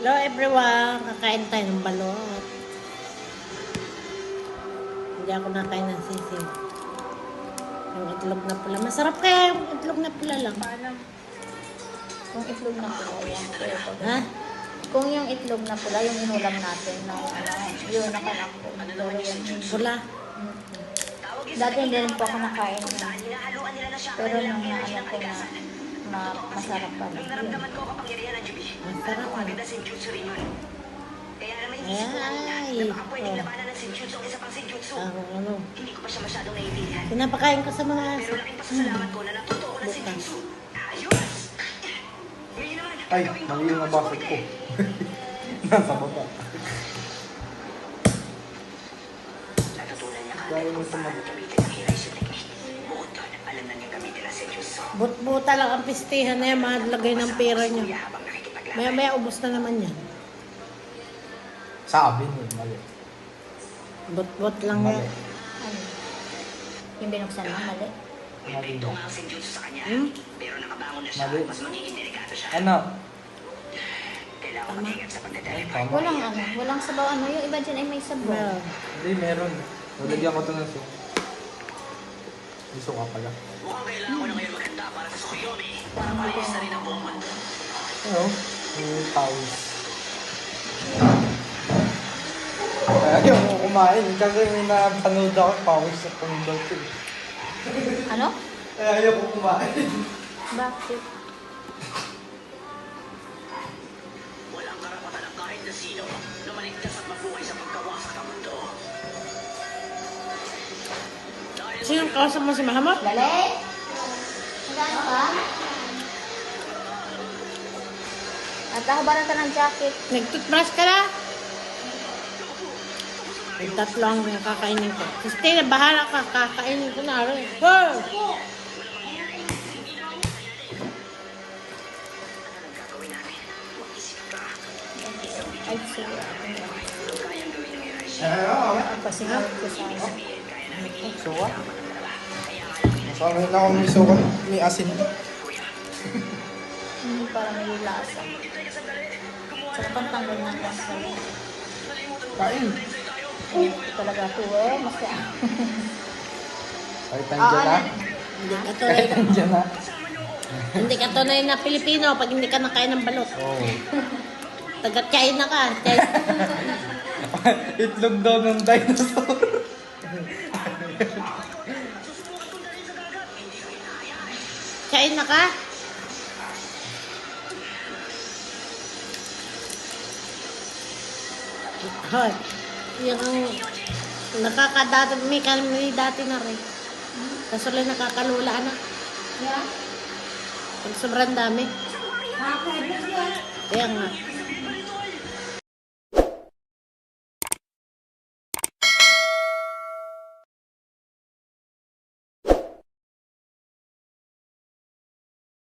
Hello everyone, kakain tayo ng balot. Hindi ako nakain ng sisig. Yung itlog na pula. Masarap kaya yung itlog na pula lang. Kung itlog na pula, yan. Ha? Kung yung itlog na pula, yung inulam natin, na yun, nakalak ko. Pero yan, Pula. dati hindi rin po ako nakain nun. Pero nung naano ko na masarap pa rin. Yun. Masarap nga. Ay, ano. Pinapakain ko sa mga aso. Bukas. Ay, mali yung nabasag ko. Nasa baba. Dahil mo sa mag... But-buta lang ang pistihan na yan, maglagay ng pera niya. Maya-maya ubos na naman yan. Sabi mo, mali. But-but lang Mali. yan. Ano? Yung binuksan mo, mali. Mali daw. Hmm? Mali. Ano? Tama. Walang sabaw ano. Yung iba dyan ay may sabaw. Well, Hindi, meron. Nalagyan ko ito ng suka. May suka pala. Ano? Yung pawis. Ayaw ko kumain kasi may napanood ako pawis sa pangdot. Ano? Ayaw ko kumain. Bakit? Walang karapatan ng kahit na sino na maligtas at mabuhay sa pagkawasak ng mundo. sinong kausap mo si Mahamot? Dali! Magano ka? At ako ba na ng jacket? Nag-toothbrush ka na? Ay, tatlo ang kakainin ko. Christina, bahala ka. Kakainin ko na. Wow! Ay, sige. Ayaw. Pasingat ko sa Suka? Masabi na ako may suka. May asin. hindi para may lasa. Sa pantanggal ng lasa. Kain. Talaga ito masya. Kahit nandiyan na. Hindi ka to Kahit nandiyan na. Hindi ka tunay na Pilipino pag hindi ka nakain ng balot. Oo. Taga-China ka. China. Itlog daw ng dinosaur. China ka? Hoy. Yung nakakadati, may dati na rin. Kaso lang nakakalula na. Yeah? Pag sobrang dami. Kaya nga.